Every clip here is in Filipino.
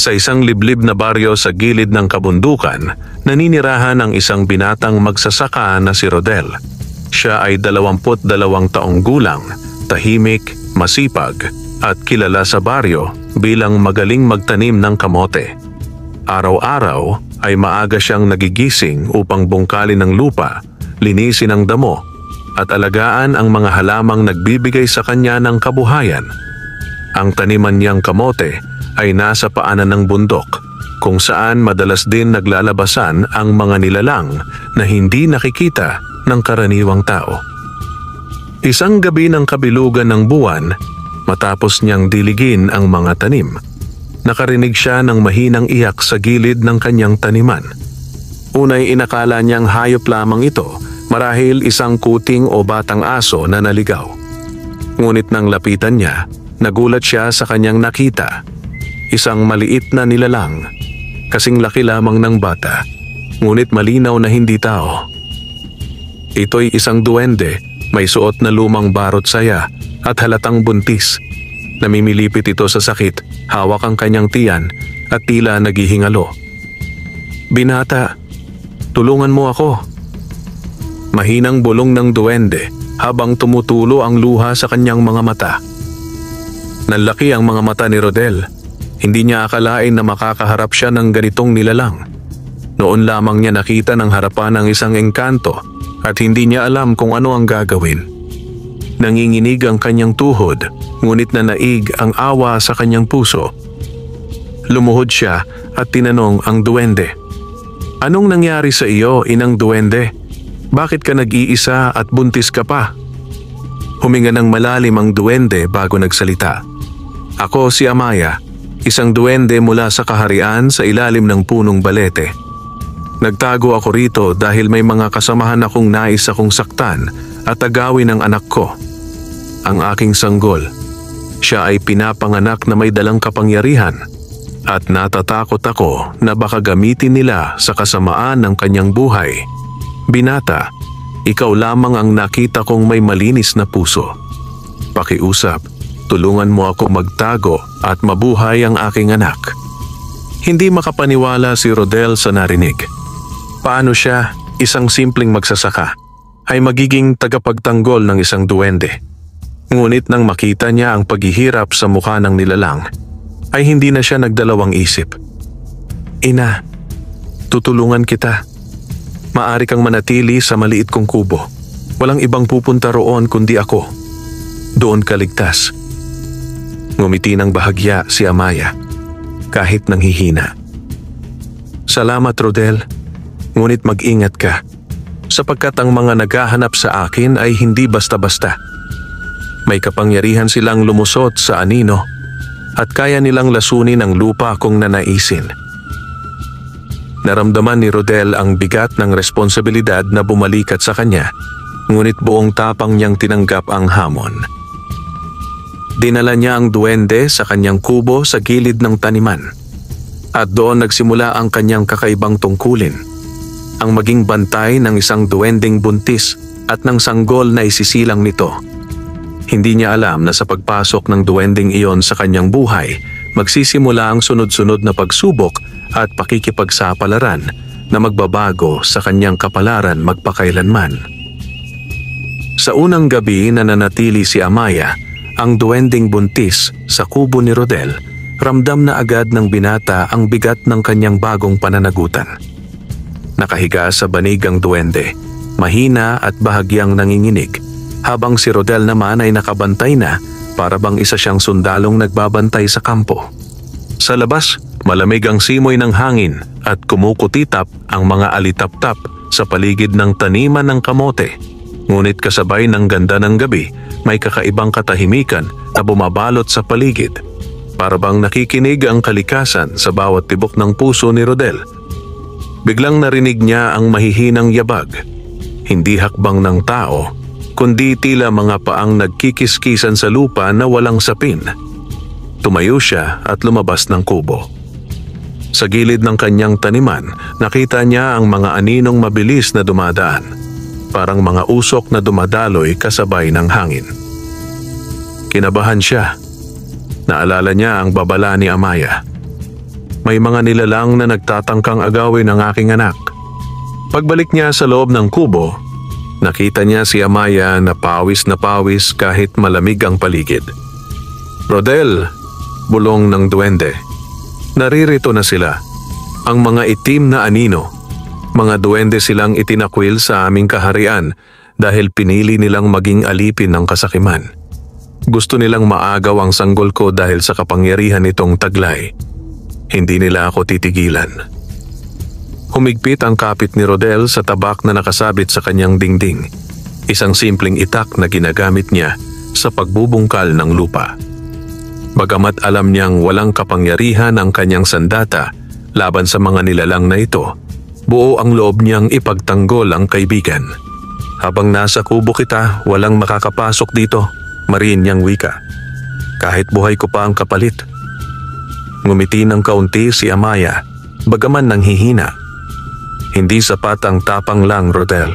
Sa isang liblib na baryo sa gilid ng kabundukan, naninirahan ang isang binatang magsasaka na si Rodel. Siya ay 22 taong gulang, tahimik, masipag, at kilala sa baryo bilang magaling magtanim ng kamote. Araw-araw ay maaga siyang nagigising upang bungkalin ng lupa, linisin ang damo, at alagaan ang mga halamang nagbibigay sa kanya ng kabuhayan. Ang taniman niyang kamote ay nasa paanan ng bundok, kung saan madalas din naglalabasan ang mga nilalang na hindi nakikita ng karaniwang tao. Isang gabi ng kabilugan ng buwan, matapos niyang diligin ang mga tanim, nakarinig siya ng mahinang iyak sa gilid ng kanyang taniman. Unay inakala niyang hayop lamang ito, marahil isang kuting o batang aso na naligaw. Ngunit nang lapitan niya, nagulat siya sa kanyang nakita. Isang maliit na nilalang, kasing laki lamang ng bata, ngunit malinaw na hindi tao. Ito'y isang duwende, may suot na lumang barot saya at halatang buntis. Namimilipit ito sa sakit, hawak ang kanyang tiyan at tila naghihingalo. "Binata, tulungan mo ako." Mahinang bulong ng duwende habang tumutulo ang luha sa kanyang mga mata. Nanlaki ang mga mata ni Rodel. Hindi niya akalain na makakaharap siya ng ganitong nilalang. Noon lamang niya nakita ng harapan ng isang engkanto at hindi niya alam kung ano ang gagawin. Nanginginig ang kanyang tuhod, ngunit nanaig ang awa sa kanyang puso. Lumuhod siya at tinanong ang duwende, "Anong nangyari sa iyo, inang duwende? Bakit ka nag-iisa at buntis ka pa?" Huminga ng malalim ang duwende bago nagsalita. "Ako si Amaya, isang duwende mula sa kaharian sa ilalim ng punong balete. Nagtago ako rito dahil may mga kasamahan akong nais akong saktan at agawin ang anak ko. Ang aking sanggol. Siya ay pinapanganak na may dalang kapangyarihan at natatakot ako na baka gamitin nila sa kasamaan ng kanyang buhay. Binata, ikaw lamang ang nakita kong may malinis na puso. Pakiusap, tulungan mo ako magtago at mabuhay ang aking anak." Hindi makapaniwala si Rodel sa narinig. Paano siya, isang simpleng magsasaka, ay magiging tagapagtanggol ng isang duwende? Ngunit nang makita niya ang paghihirap sa mukha ng nilalang, ay hindi na siya nagdalawang isip. "Ina, tutulungan kita. Maari kang manatili sa maliit kong kubo. Walang ibang pupunta roon kundi ako. Doon ka ligtas." Ngumiti ng bahagya si Amaya, kahit nanghihina. "Salamat, Rodel. Ngunit mag-ingat ka, sapagkat ang mga naghahanap sa akin ay hindi basta-basta. May kapangyarihan silang lumusot sa anino at kaya nilang lasunin ang lupa kung nanaisin." Naramdaman ni Rodel ang bigat ng responsibilidad na bumalikat sa kanya, ngunit buong tapang niyang tinanggap ang hamon. Dinala niya ang duwende sa kanyang kubo sa gilid ng taniman, at doon nagsimula ang kanyang kakaibang tungkulin, ang maging bantay ng isang duwendeng buntis at ng sanggol na isisilang nito. Hindi niya alam na sa pagpasok ng duwendeng iyon sa kanyang buhay, magsisimula ang sunod-sunod na pagsubok at pakikipagsapalaran na magbabago sa kanyang kapalaran magpakailanman. Sa unang gabi na nanatili si Amaya, ang duwendeng buntis sa kubo ni Rodel, ramdam na agad ng binata ang bigat ng kanyang bagong pananagutan. Nakahiga sa banig ang duwende, mahina at bahagyang nanginginig, habang si Rodel naman ay nakabantay na para bang isa siyang sundalong nagbabantay sa kampo. Sa labas, malamig ang simoy ng hangin at kumukutitap ang mga alitap-tap sa paligid ng taniman ng kamote. Ngunit kasabay ng ganda ng gabi, may kakaibang katahimikan na bumabalot sa paligid. Para bang nakikinig ang kalikasan sa bawat tibok ng puso ni Rodel. Biglang narinig niya ang mahihinang yabag. Hindi hakbang ng tao, kundi tila mga paang nagkikiskisan sa lupa na walang sapin. Tumayo siya at lumabas ng kubo. Sa gilid ng kanyang taniman, nakita niya ang mga aninong mabilis na dumadaan, parang mga usok na dumadaloy kasabay ng hangin. Kinabahan siya. Naalala niya ang babala ni Amaya. may mga nilalang na nagtatangkang agawin ang aking anak. Pagbalik niya sa loob ng kubo, nakita niya si Amaya na pawis kahit malamig ang paligid. "Rodel," bulong ng duwende. Naririto na sila, ang mga itim na anino. Mga duwende silang itinakwil sa aming kaharian dahil pinili nilang maging alipin ng kasakiman. Gusto nilang maagaw ang sanggol ko dahil sa kapangyarihan nitong taglay. Hindi nila ako titigilan. Humigpit ang kapit ni Rodel sa tabak na nakasabit sa kanyang dingding. Isang simpleng itak na ginagamit niya sa pagbubungkal ng lupa. Bagamat alam niyang walang kapangyarihan ang kanyang sandata laban sa mga nilalang na ito, buo ang loob niyang ipagtanggol ang kaibigan. "Habang nasa kubo kita, walang makakapasok dito," mariin niyang wika. "Kahit buhay ko pa ang kapalit." Ngumiti ng kaunti si Amaya, bagaman nanghihina. "Hindi sapat ang tapang lang, Rodel.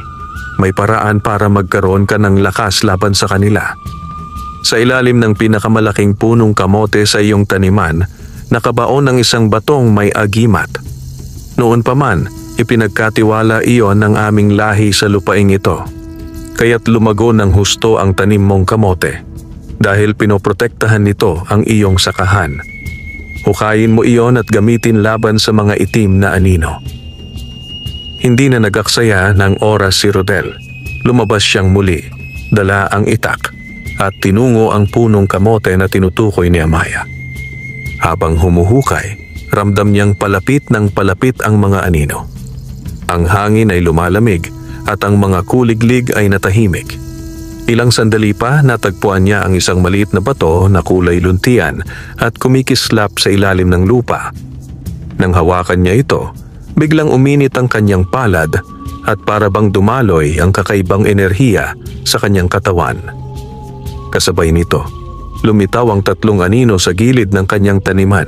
May paraan para magkaroon ka ng lakas laban sa kanila." Sa ilalim ng pinakamalaking punong kamote sa iyong taniman, nakabaon ang isang batong may agimat. Noon pa man, ipinagkatiwala iyon ng aming lahi sa lupaing ito. Kaya't lumago ng husto ang tanim mong kamote dahil pinoprotektahan nito ang iyong sakahan. Hukayin mo iyon at gamitin laban sa mga itim na anino. Hindi na nagaksaya ng oras si Rodel. Lumabas siyang muli, dala ang itak at tinungo ang punong kamote na tinutukoy ni Amaya. Habang humuhukay, ramdam niyang palapit ng palapit ang mga anino. Ang hangin ay lumalamig at ang mga kuliglig ay natahimik. Ilang sandali pa natagpuan niya ang isang maliit na bato na kulay luntian at kumikislap sa ilalim ng lupa. Nang hawakan niya ito, biglang uminit ang kanyang palad at para bang dumaloy ang kakaibang enerhiya sa kanyang katawan. Kasabay nito, lumitaw ang 3 anino sa gilid ng kanyang taniman.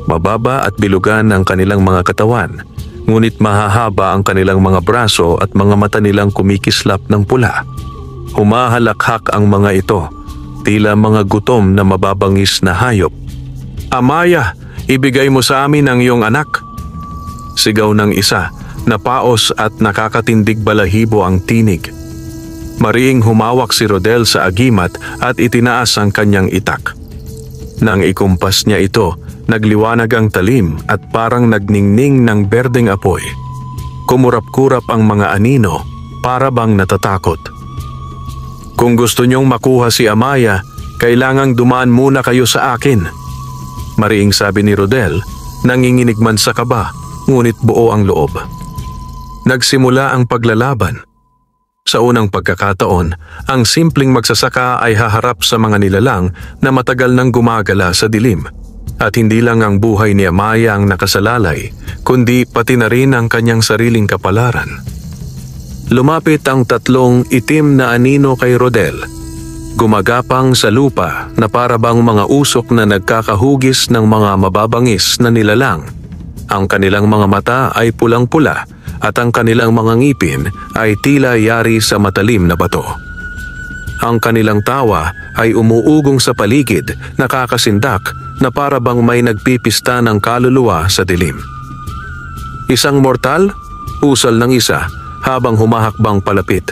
Mababa at bilugan ang kanilang mga katawan, ngunit mahahaba ang kanilang mga braso at mga mata nilang kumikislap ng pula. Humahalakhak ang mga ito, tila mga gutom na mababangis na hayop. "Amaya, ibigay mo sa amin ang iyong anak!" Sigaw ng isa, napaos at nakakatindig balahibo ang tinig. Mariing humawak si Rodel sa agimat at itinaas ang kanyang itak. Nang ikumpas niya ito, nagliwanag ang talim at parang nagningning ng berdeng apoy. Kumurap-kurap ang mga anino, para bang natatakot. "Kung gusto niyong makuha si Amaya, kailangang dumaan muna kayo sa akin," mariing sabi ni Rodel, nanginginig man sa kaba, ngunit buo ang loob. Nagsimula ang paglalaban. Sa unang pagkakataon, ang simpleng magsasaka ay haharap sa mga nilalang na matagal nang gumagala sa dilim. At hindi lang ang buhay ni Amaya ang nakasalalay, kundi pati na rin ang kanyang sariling kapalaran. Lumapit ang 3 itim na anino kay Rodel. Gumagapang sa lupa na para bang mga usok na nagkakahugis ng mga mababangis na nilalang. Ang kanilang mga mata ay pulang-pula at ang kanilang mga ngipin ay tila yari sa matalim na bato. Ang kanilang tawa ay umuugong sa paligid, nakakasindak na para bang may nagpipista ng kaluluwa sa dilim. "Isang mortal?" usal ng isa habang humahakbang palapit.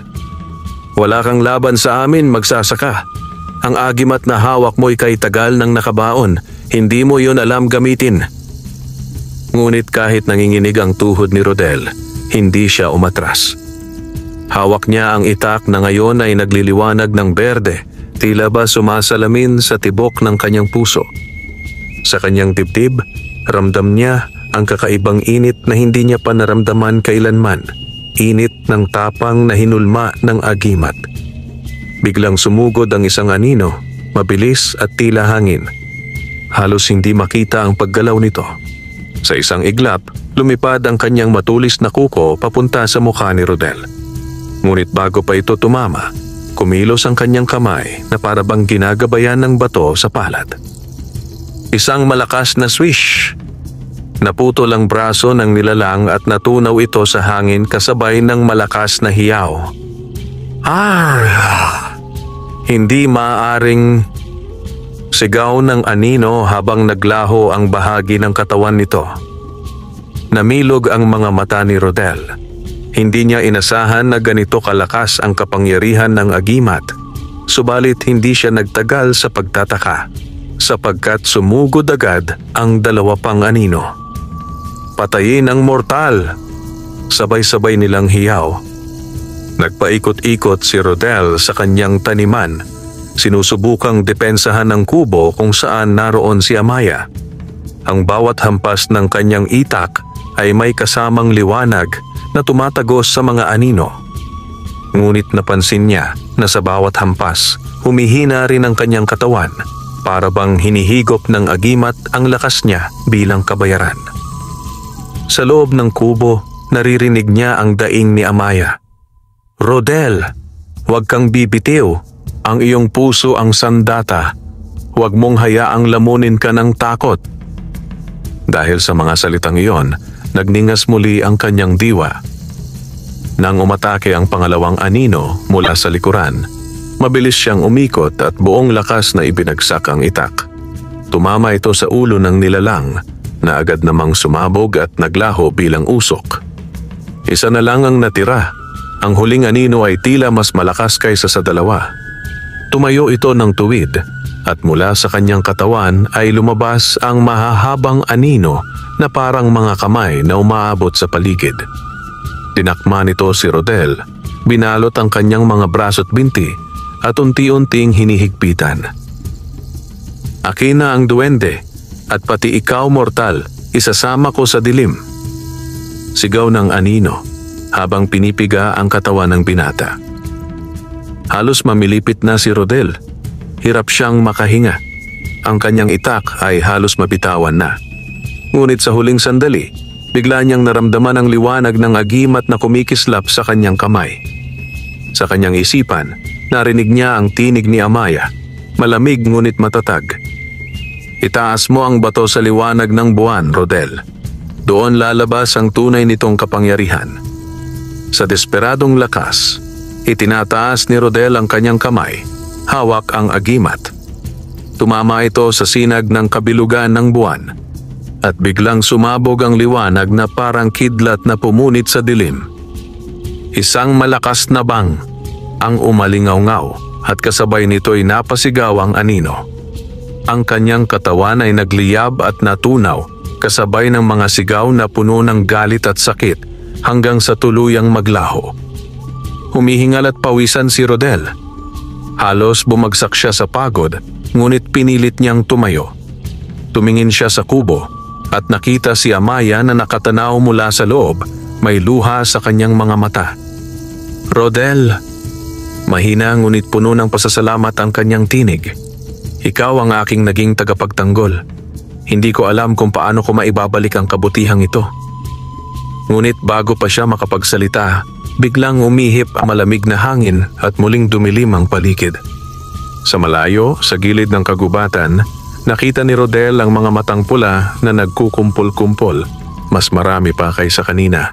"Wala kang laban sa amin, magsasaka. Ang agimat na hawak mo'y kay tagal ng nakabaon, hindi mo yun alam gamitin." Ngunit kahit nanginginig ang tuhod ni Rodel, hindi siya umatras. Hawak niya ang itak na ngayon ay nagliliwanag ng berde, tila ba sumasalamin sa tibok ng kanyang puso. Sa kanyang dibdib, ramdam niya ang kakaibang init na hindi niya pa naramdaman kailanman. Init ng tapang na hinulma ng agimat. Biglang sumugod ang isang anino, mabilis at tila hangin. Halos hindi makita ang paggalaw nito. Sa isang iglap, lumipad ang kanyang matulis na kuko papunta sa mukha ni Rodel. Ngunit bago pa ito tumama, kumilos ang kanyang kamay na para bang ginagabayan ng bato sa palad. Isang malakas na swish. Naputol ang braso ng nilalang at natunaw ito sa hangin kasabay ng malakas na hiyaw. Hindi maaaring... Sigaw ng anino habang naglaho ang bahagi ng katawan nito. Namilog ang mga mata ni Rodel. Hindi niya inasahan na ganito kalakas ang kapangyarihan ng agimat, subalit hindi siya nagtagal sa pagtataka, sapagkat sumugod agad ang dalawa pang anino. Patayin ang mortal! Sabay-sabay nilang hiyaw. Nagpaikot-ikot si Rodel sa kanyang taniman, sinusubukang depensahan ng kubo kung saan naroon si Amaya. Ang bawat hampas ng kanyang itak ay may kasamang liwanag na tumatagos sa mga anino. Ngunit napansin niya na sa bawat hampas, humihina rin ang kanyang katawan, para bang hinihigop ng agimat ang lakas niya bilang kabayaran. Sa loob ng kubo, naririnig niya ang daing ni Amaya. "Rodel, huwag kang bibitiw. Ang iyong puso ang sandata. Huwag mong hayaang lamunin ka ng takot." Dahil sa mga salitang iyon, nagningas muli ang kanyang diwa. Nang umatake ang pangalawang anino mula sa likuran, mabilis siyang umikot at buong lakas na ibinagsak ang itak. Tumama ito sa ulo ng nilalang na agad namang sumabog at naglaho bilang usok. Isa na lang ang natira. Ang huling anino ay tila mas malakas kaysa sa dalawa. Tumayo ito ng tuwid at mula sa kanyang katawan ay lumabas ang mahahabang anino na parang mga kamay na umaabot sa paligid. Tinakma nito si Rodel, binalot ang kanyang mga braso't binti at unti-unting hinihigpitan. "Akin na ang duwende at pati ikaw mortal, isasama ko sa dilim." Sigaw ng anino habang pinipiga ang katawan ng binata. Halos mamilipit na si Rodel. Hirap siyang makahinga. Ang kanyang itak ay halos mabitawan na. Ngunit sa huling sandali, bigla niyang naramdaman ang liwanag ng agimat na kumikislap sa kanyang kamay. Sa kanyang isipan, narinig niya ang tinig ni Amaya, malamig ngunit matatag. "Itaas mo ang bato sa liwanag ng buwan, Rodel. Doon lalabas ang tunay nitong kapangyarihan." Sa desperadong lakas, itinataas ni Rodel ang kanyang kamay, hawak ang agimat. Tumama ito sa sinag ng kabilugan ng buwan at biglang sumabog ang liwanag na parang kidlat na pumunit sa dilim. Isang malakas na bang ang umalingaw-ngaw at kasabay nito'y napasigaw ang anino. Ang kanyang katawan ay nagliyab at natunaw kasabay ng mga sigaw na puno ng galit at sakit hanggang sa tuluyang maglaho. Humihingal at pawisan si Rodel. Halos bumagsak siya sa pagod, ngunit pinilit niyang tumayo. Tumingin siya sa kubo at nakita si Amaya na nakatanaw mula sa loob, may luha sa kanyang mga mata. "Rodel," mahina ngunit puno ng pasasalamat ang kanyang tinig. "Ikaw ang aking naging tagapagtanggol. Hindi ko alam kung paano ko maibabalik ang kabutihang ito." Ngunit bago pa siya makapagsalita, biglang umihip ang malamig na hangin at muling dumilim ang paligid. Sa malayo, sa gilid ng kagubatan, nakita ni Rodel ang mga matang pula na nagkukumpol-kumpol, mas marami pa kaysa kanina.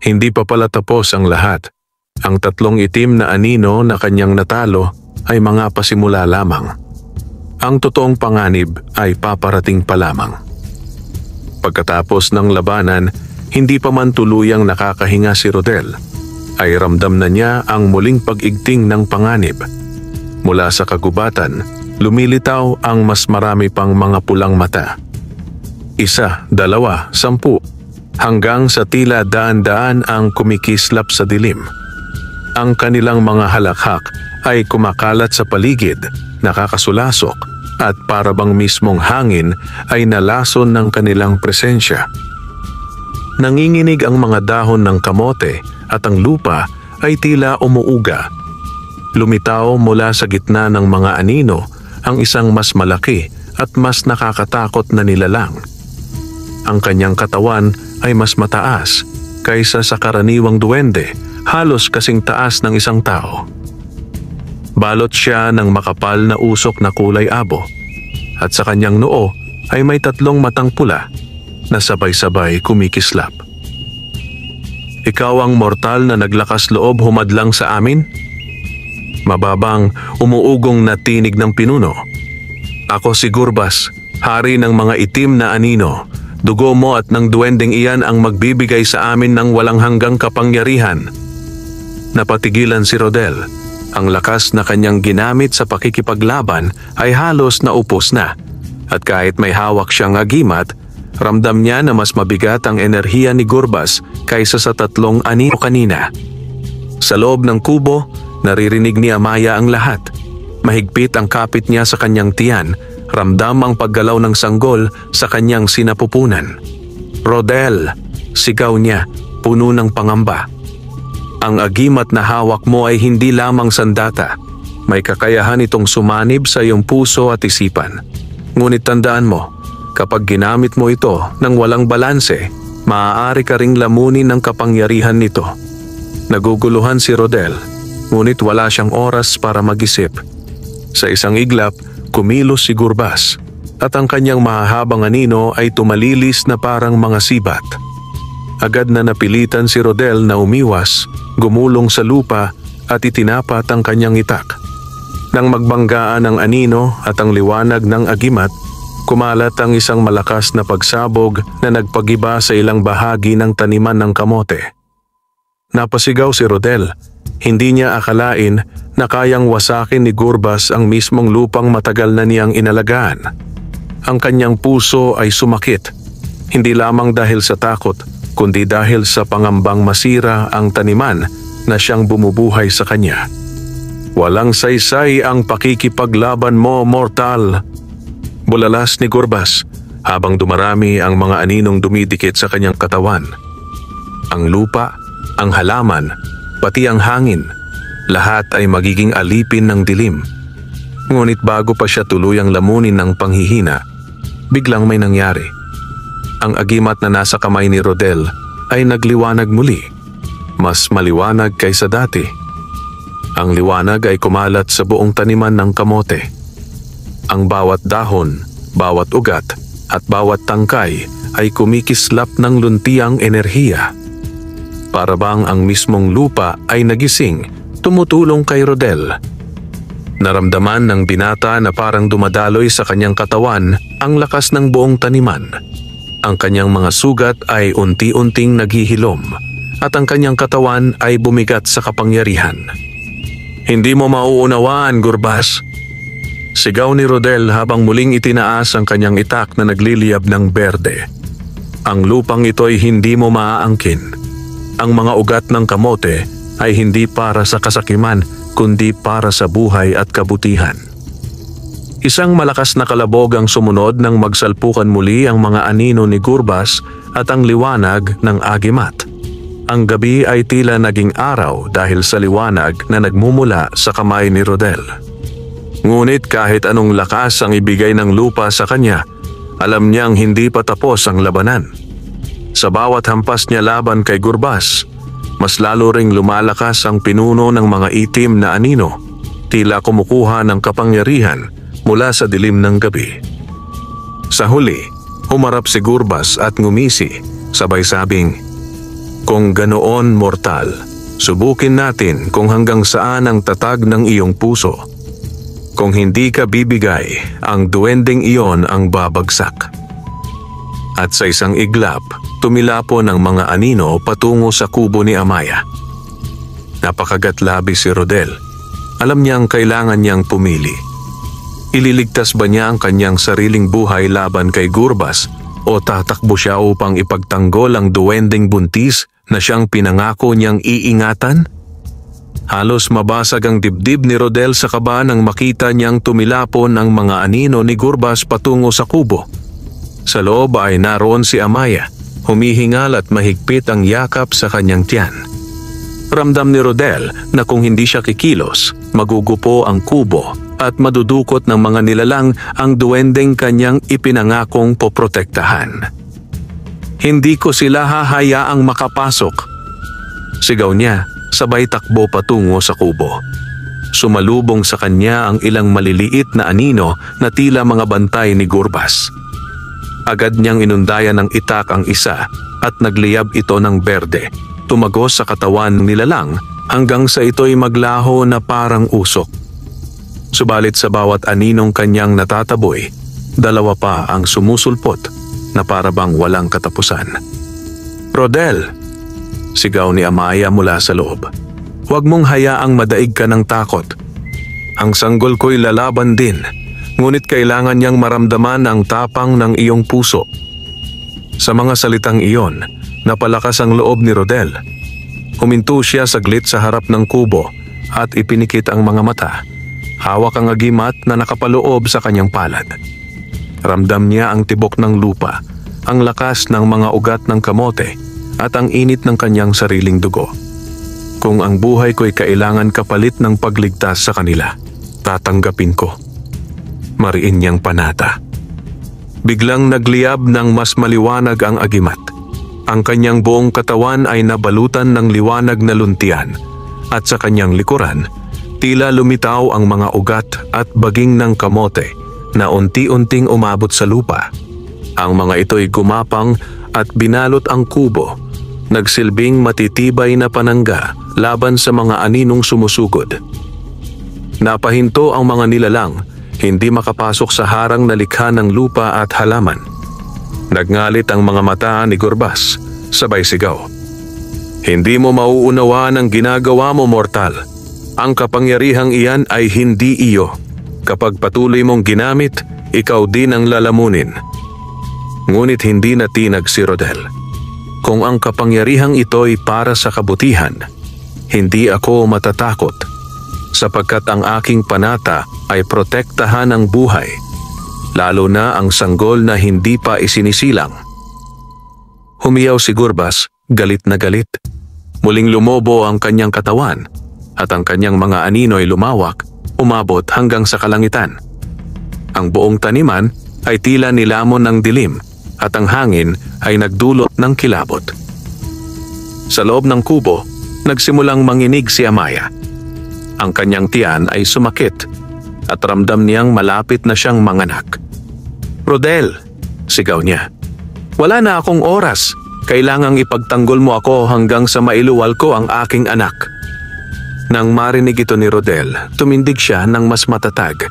Hindi pa pala tapos ang lahat. Ang tatlong itim na anino na kanyang natalo ay mga pasimula lamang. Ang totoong panganib ay paparating pa lamang. Pagkatapos ng labanan, hindi pa man tuluyang nakakahinga si Rodel, ay ramdam na niya ang muling pag-igting ng panganib. Mula sa kagubatan, lumilitaw ang mas marami pang mga pulang mata. 1, 2, 10, hanggang sa tila daan-daan ang kumikislap sa dilim. Ang kanilang mga halakhak ay kumakalat sa paligid, nakakasulasok, at para bang mismong hangin ay nalason ng kanilang presensya. Nanginginig ang mga dahon ng kamote at ang lupa ay tila umuuga. Lumitaw mula sa gitna ng mga anino ang isang mas malaki at mas nakakatakot na nilalang. Ang kanyang katawan ay mas mataas kaysa sa karaniwang duwende, halos kasing taas ng isang tao. Balot siya ng makapal na usok na kulay abo at sa kanyang noo ay may 3 matang pula na sabay-sabay kumikislap. "Ikaw ang mortal na naglakas loob humadlang sa amin?" Mababang umuugong na tinig ng pinuno. Ako si Gurbas, hari ng mga itim na anino. Dugo mo at ng duwending iyan ang magbibigay sa amin ng walang hanggang kapangyarihan. Napatigilan si Rodel. Ang lakas na kanyang ginamit sa pakikipaglaban ay halos naupos na. At kahit may hawak siyang agimat, ramdam niya na mas mabigat ang enerhiya ni Gurbas kaysa sa 3 anino kanina. Sa loob ng kubo, naririnig ni Amaya ang lahat. Mahigpit ang kapit niya sa kanyang tiyan, ramdam ang paggalaw ng sanggol sa kanyang sinapupunan. "Rodel!" sigaw niya, puno ng pangamba. "Ang agimat na hawak mo ay hindi lamang sandata. May kakayahan itong sumanib sa iyong puso at isipan. Ngunit tandaan mo, kapag ginamit mo ito ng walang balanse, maaari ka ring lamunin ng kapangyarihan nito." Naguguluhan si Rodel, ngunit wala siyang oras para mag-isip. Sa isang iglap, kumilos si Gurbas at ang kanyang mahahabang anino ay tumalilis na parang mga sibat. Agad na napilitan si Rodel na umiwas, gumulong sa lupa at itinapat ang kanyang itak. Nang magbanggaan ang anino at ang liwanag ng agimat, kumalat ang isang malakas na pagsabog na nagpagiba sa ilang bahagi ng taniman ng kamote. Napasigaw si Rodel. Hindi niya akalain na kayang wasakin ni Gurbas ang mismong lupang matagal na niyang inalagaan. Ang kanyang puso ay sumakit, hindi lamang dahil sa takot, kundi dahil sa pangambang masira ang taniman na siyang bumubuhay sa kanya. "Walang saysay ang pakikipaglaban mo, mortal!" Bulalas ni Gurbas habang dumarami ang mga aninong dumidikit sa kanyang katawan. Ang lupa, ang halaman, pati ang hangin, lahat ay magiging alipin ng dilim. Ngunit bago pa siya tuluyang lamunin ng panghihina, biglang may nangyari. Ang agimat na nasa kamay ni Rodel ay nagliwanag muli, mas maliwanag kaysa dati. Ang liwanag ay kumalat sa buong taniman ng kamote. Ang bawat dahon, bawat ugat, at bawat tangkay ay kumikislap ng luntiang enerhiya. Para bang ang mismong lupa ay nagising, tumutulong kay Rodel. Naramdaman ng binata na parang dumadaloy sa kanyang katawan ang lakas ng buong taniman. Ang kanyang mga sugat ay unti-unting naghihilom at ang kanyang katawan ay bumigat sa kapangyarihan. "Hindi mo mauunawaan, Gurbas!" sigaw ni Rodel habang muling itinaas ang kanyang itak na nagliliyab ng berde. "Ang lupang ito ay hindi mo maaangkin. Ang mga ugat ng kamote ay hindi para sa kasakiman, kundi para sa buhay at kabutihan." Isang malakas na kalabog ang sumunod nang magsalpukan muli ang mga anino ni Gurbas at ang liwanag ng agimat. Ang gabi ay tila naging araw dahil sa liwanag na nagmumula sa kamay ni Rodel. Ngunit kahit anong lakas ang ibigay ng lupa sa kanya, alam niyang hindi pa tapos ang labanan. Sa bawat hampas niya laban kay Gurbas, mas lalo ring lumalakas ang pinuno ng mga itim na anino, tila kumukuha ng kapangyarihan mula sa dilim ng gabi. Sa huli, humarap si Gurbas at ngumisi, sabay sabing, "Kung ganoon, mortal, subukin natin kung hanggang saan ang tatag ng iyong puso. Kung hindi ka bibigay, ang duwending iyon ang babagsak." At sa isang iglap, tumilapon ang mga anino patungo sa kubo ni Amaya. Napakagatlabi si Rodel. Alam niyang kailangan niyang pumili. Ililigtas ba niya ang kanyang sariling buhay laban kay Gurbas o tatakbo siya upang ipagtanggol ang duwending buntis na siyang pinangako niyang iingatan? Halos mabasag ang dibdib ni Rodel sa kaba nang makita niyang tumilapon ang mga anino ni Gurbas patungo sa kubo. Sa loob ay naroon si Amaya, humihingal at mahigpit ang yakap sa kanyang tiyan. Ramdam ni Rodel na kung hindi siya kikilos, magugupo ang kubo at madudukot ng mga nilalang ang duwendeng kanyang ipinangakong poprotektahan. "Hindi ko sila hahayaang makapasok," sigaw niya, sabay takbo patungo sa kubo. Sumalubong sa kanya ang ilang maliliit na anino na tila mga bantay ni Gurbas. Agad niyang inundayan ng itak ang isa at nagliyab ito ng berde, tumagos sa katawan ng nilalang hanggang sa ito'y maglaho na parang usok. Subalit sa bawat aninong kanyang natataboy, dalawa pa ang sumusulpot na parabang walang katapusan. "Rodel!" sigaw ni Amaya mula sa loob. "Huwag mong hayaang madaig ka ng takot. Ang sanggol ko'y lalaban din, ngunit kailangan niyang maramdaman ang tapang ng iyong puso." Sa mga salitang iyon, napalakas ang loob ni Rodel. Huminto siya saglit sa harap ng kubo at ipinikit ang mga mata. Hawak ang agimat na nakapaloob sa kanyang palad. Ramdam niya ang tibok ng lupa, ang lakas ng mga ugat ng kamote at ang init ng kanyang sariling dugo. "Kung ang buhay ko'y kailangan kapalit ng pagligtas sa kanila, tatanggapin ko." Mariin niyang panata. Biglang nagliyab ng mas maliwanag ang agimat. Ang kanyang buong katawan ay nabalutan ng liwanag na luntian at sa kanyang likuran, tila lumitaw ang mga ugat at baging ng kamote na unti-unting umabot sa lupa. Ang mga ito'y gumapang at binalot ang kubo, nagsilbing matitibay na panangga laban sa mga aninong sumusugod. Napahinto ang mga nilalang, hindi makapasok sa harang na likha ng lupa at halaman. Nagngalit ang mga mata ni Gurbas, sabay sigaw. "Hindi mo mauunawaan ang ginagawa mo, mortal. Ang kapangyarihang iyan ay hindi iyo. Kapag patuloy mong ginamit, ikaw din ang lalamunin." Ngunit hindi natinag si Rodel. "Kung ang kapangyarihang ito'y para sa kabutihan, hindi ako matatakot, sapagkat ang aking panata ay protektahan ang buhay, lalo na ang sanggol na hindi pa isinisilang." Humiyaw si Gurbas, galit na galit. Muling lumobo ang kanyang katawan at ang kanyang mga anino'y lumawak, umabot hanggang sa kalangitan. Ang buong taniman ay tila nilamon ng dilim at ang hangin ay nagdulot ng kilabot. Sa loob ng kubo, nagsimulang manginig si Amaya. Ang kanyang tiyan ay sumakit at ramdam niyang malapit na siyang manganak. "Rodel!" sigaw niya. "Wala na akong oras. Kailangang ipagtanggol mo ako hanggang sa mailuwal ko ang aking anak." Nang marinig ito ni Rodel, tumindig siya ng mas matatag.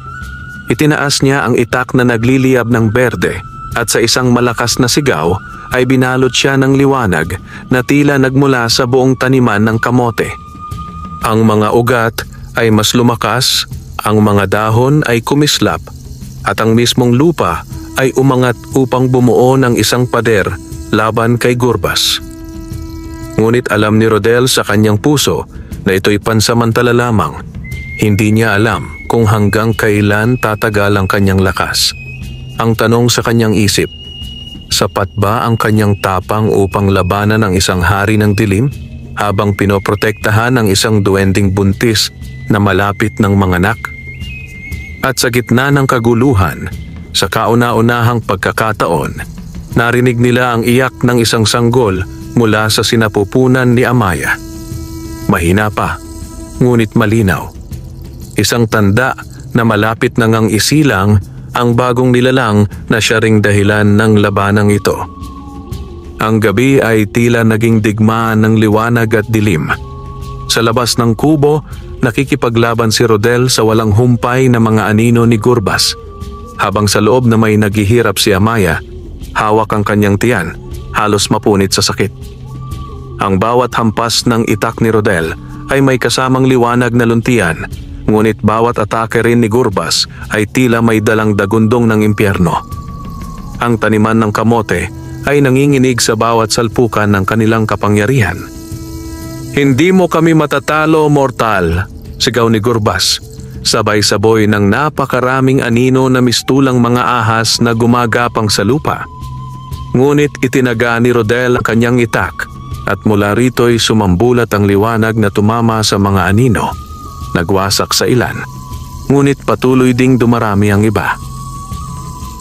Itinaas niya ang itak na nagliliyab ng berde at sa isang malakas na sigaw ay binalot siya ng liwanag na tila nagmula sa buong taniman ng kamote. Ang mga ugat ay mas lumakas, ang mga dahon ay kumislap, at ang mismong lupa ay umangat upang bumuo ng isang pader laban kay Gurbas. Ngunit alam ni Rodel sa kanyang puso na ito'y pansamantala lamang. Hindi niya alam kung hanggang kailan tatagal ang kanyang lakas. Ang tanong sa kanyang isip, sapat ba ang kanyang tapang upang labanan ang isang hari ng dilim habang pinoprotektahan ang isang duwending buntis na malapit ng manganak? At sa gitna ng kaguluhan, sa kauna-unahang pagkakataon, narinig nila ang iyak ng isang sanggol mula sa sinapupunan ni Amaya. Mahina pa, ngunit malinaw. Isang tanda na malapit na ngang isilang ang bagong nilalang na siya ring dahilan ng labanang ito. Ang gabi ay tila naging digmaan ng liwanag at dilim. Sa labas ng kubo, nakikipaglaban si Rodel sa walang humpay na mga anino ni Gurbas, habang sa loob na may naghihirap si Amaya, hawak ang kanyang tiyan, halos mapunit sa sakit. Ang bawat hampas ng itak ni Rodel ay may kasamang liwanag na luntian, ngunit bawat atake rin ni Gurbas ay tila may dalang dagundong ng impyerno. Ang taniman ng kamote ay nanginginig sa bawat salpukan ng kanilang kapangyarihan. "Hindi mo kami matatalo, mortal!" sigaw ni Gurbas, sabay-sabay ng napakaraming anino na mistulang mga ahas na gumagapang sa lupa. Ngunit itinaga ni Rodel ang kanyang itak at mula rito'y sumambulat ang liwanag na tumama sa mga anino. Nagwasak sa ilan, ngunit patuloy ding dumarami ang iba.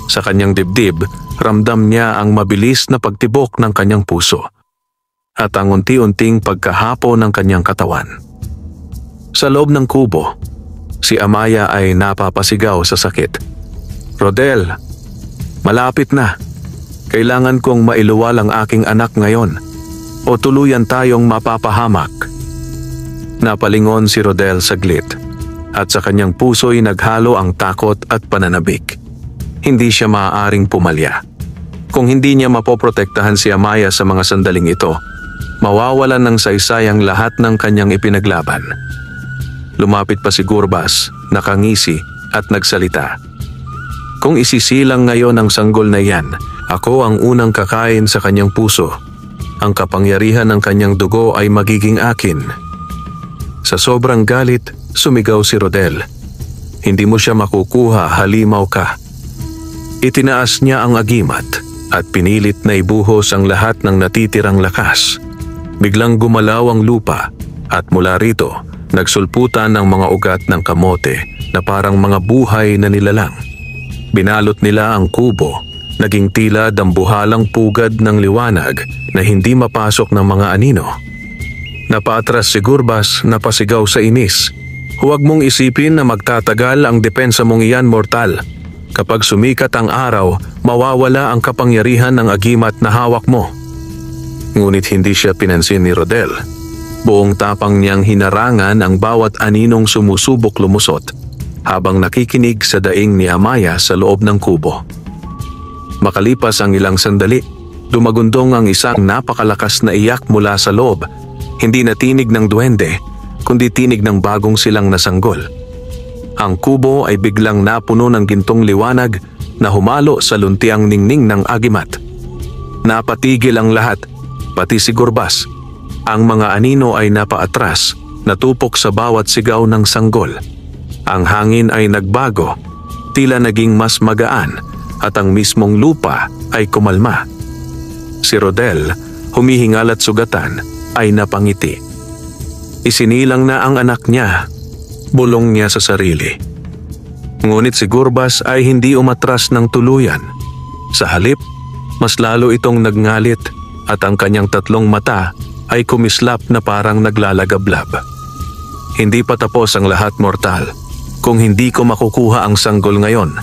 Sa kanyang dibdib, ramdam niya ang mabilis na pagtibok ng kanyang puso at ang unti-unting pagkahapo ng kanyang katawan. Sa loob ng kubo, si Amaya ay napapasigaw sa sakit. "Rodel, malapit na. Kailangan kong mailuwal ang aking anak ngayon o tuluyan tayong mapapahamak." Napalingon si Rodel saglit. at sa kanyang puso'y naghalo ang takot at pananabik. Hindi siya maaaring pumalya. Kung hindi niya mapoprotektahan si Amaya sa mga sandaling ito, mawawalan ng saysay ang lahat ng kanyang ipinaglaban. Lumapit pa si Gurbas, nakangisi at nagsalita. Kung isisilang ngayon ang sanggol na yan, ako ang unang kakain sa kanyang puso. Ang kapangyarihan ng kanyang dugo ay magiging akin. Sa sobrang galit, sumigaw si Rodel. Hindi mo siya makukuha, halimaw ka. Itinaas niya ang agimat at pinilit na ibuhos ang lahat ng natitirang lakas. Biglang gumalaw ang lupa at mula rito, nagsulputan ng mga ugat ng kamote na parang mga buhay na nilalang. Binalot nila ang kubo, naging tila dambuhalang pugad ng liwanag na hindi mapasok ng mga anino. Napaatras si Gurbas, napasigaw sa inis. Huwag mong isipin na magtatagal ang depensa mong iyan, mortal. Kapag sumikat ang araw, mawawala ang kapangyarihan ng agimat na hawak mo. Ngunit hindi siya pinansin ni Rodel. Buong tapang niyang hinarangan ang bawat aninong sumusubok lumusot habang nakikinig sa daing ni Amaya sa loob ng kubo. Makalipas ang ilang sandali, dumagundong ang isang napakalakas na iyak mula sa loob. Hindi na tinig ng duwende, kundi tinig ng bagong silang na sanggol. Ang kubo ay biglang napuno ng gintong liwanag na humalo sa luntiang ningning ng agimat. Napatigil ang lahat, pati si Gurbas. Ang mga anino ay napaatras, natupok sa bawat sigaw ng sanggol. Ang hangin ay nagbago, tila naging mas magaan at ang mismong lupa ay kumalma. Si Rodel, humihingal at sugatan, ay napangiti. Isinilang na ang anak niya, bulong niya sa sarili. Ngunit si Gurbas ay hindi umatras ng tuluyan. Sa halip, mas lalo itong nagngalit at ang kanyang tatlong mata ay kumislap na parang naglalagablab. Hindi pa tapos ang lahat, mortal. Kung hindi ko makukuha ang sanggol ngayon,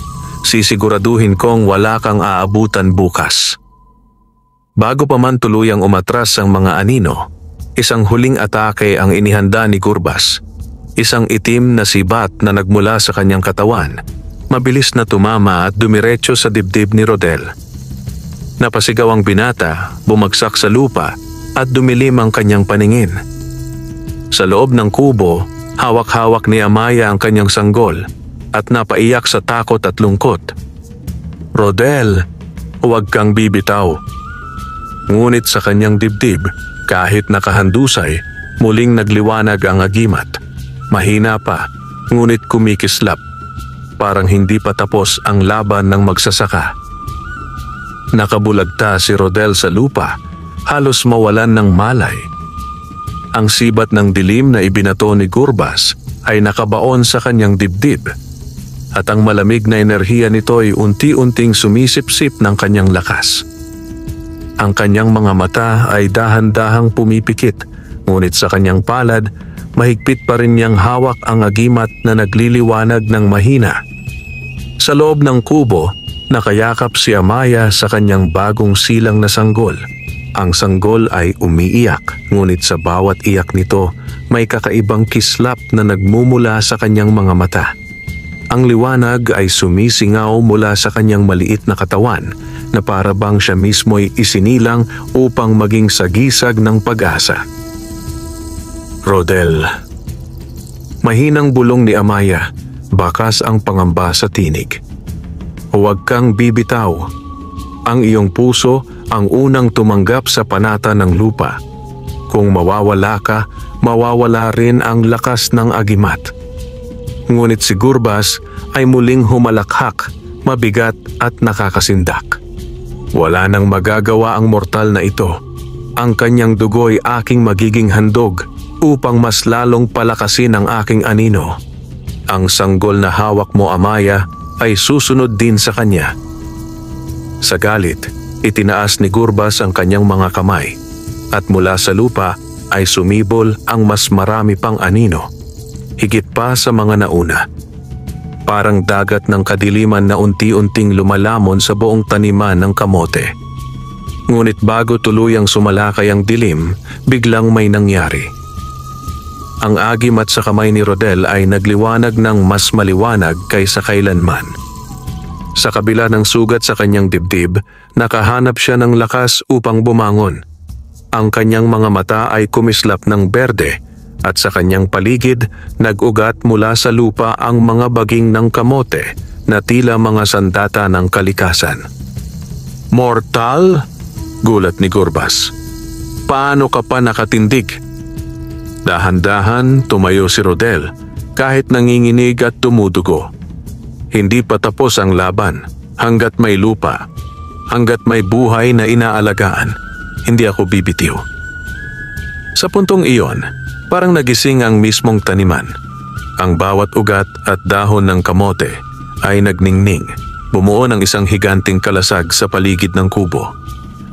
sisiguraduhin kong wala kang aabutan bukas. Bago pa man tuluyang umatras ang mga anino, isang huling atake ang inihanda ni Gurbas. Isang itim na sibat na nagmula sa kanyang katawan, mabilis na tumama at dumiretso sa dibdib ni Rodel. Napasigaw ang binata, bumagsak sa lupa at dumilim ang kanyang paningin. Sa loob ng kubo, hawak-hawak ni Amaya ang kanyang sanggol at napaiyak sa takot at lungkot. Rodel, huwag kang bibitaw. Ngunit sa kanyang dibdib, kahit nakahandusay, muling nagliwanag ang agimat. Mahina pa, ngunit kumikislap. Parang hindi pa tapos ang laban ng magsasaka. Nakabulagta si Rodel sa lupa, halos mawalan ng malay. Ang sibat ng dilim na ibinato ni Gurbas ay nakabaon sa kanyang dibdib at ang malamig na enerhiya nito ay unti-unting sumisipsip ng kanyang lakas. Ang kanyang mga mata ay dahan-dahang pumipikit, ngunit sa kanyang palad, mahigpit pa rin niyang hawak ang agimat na nagliliwanag ng mahina. Sa loob ng kubo, nakayakap si Amaya sa kanyang bagong silang na sanggol. Ang sanggol ay umiiyak, ngunit sa bawat iyak nito, may kakaibang kislap na nagmumula sa kanyang mga mata. Ang liwanag ay sumisingaw mula sa kanyang maliit na katawan na para bang siya mismo'y isinilang upang maging sagisag ng pag-asa. Rodel. Mahinang bulong ni Amaya, bakas ang pangamba sa tinig. Huwag kang bibitaw. Ang iyong puso ang unang tumanggap sa panata ng lupa. Kung mawawala ka, mawawala rin ang lakas ng agimat. Ngunit si Gurbas ay muling humalakhak, mabigat at nakakasindak. Wala nang magagawa ang mortal na ito. Ang kanyang dugo'y aking magiging handog upang mas lalong palakasin ang aking anino. Ang sanggol na hawak mo, Amaya, ay susunod din sa kanya. Sa galit, itinaas ni Gurbas ang kanyang mga kamay at mula sa lupa ay sumibol ang mas marami pang anino, higit pa sa mga nauna. Parang dagat ng kadiliman na unti-unting lumalamon sa buong taniman ng kamote. Ngunit bago tuluyang sumalakay ang dilim, biglang may nangyari. Ang agimat sa kamay ni Rodel ay nagliwanag ng mas maliwanag kaysa kailanman. Sa kabila ng sugat sa kanyang dibdib, nakahanap siya ng lakas upang bumangon. Ang kanyang mga mata ay kumislap ng berde at sa kanyang paligid nag-ugat mula sa lupa ang mga baging ng kamote na tila mga sandata ng kalikasan. "Mortal?" gulat ni Gurbas. "Paano ka pa nakatindig?" Dahan-dahan tumayo si Rodel kahit nanginginig at tumudugo. Hindi pa tapos ang laban. Hanggat may lupa, hanggat may buhay na inaalagaan, hindi ako bibitiw. Sa puntong iyon, parang nagising ang mismong taniman. Ang bawat ugat at dahon ng kamote ay nagningning. Bumuo ng isang higanting kalasag sa paligid ng kubo.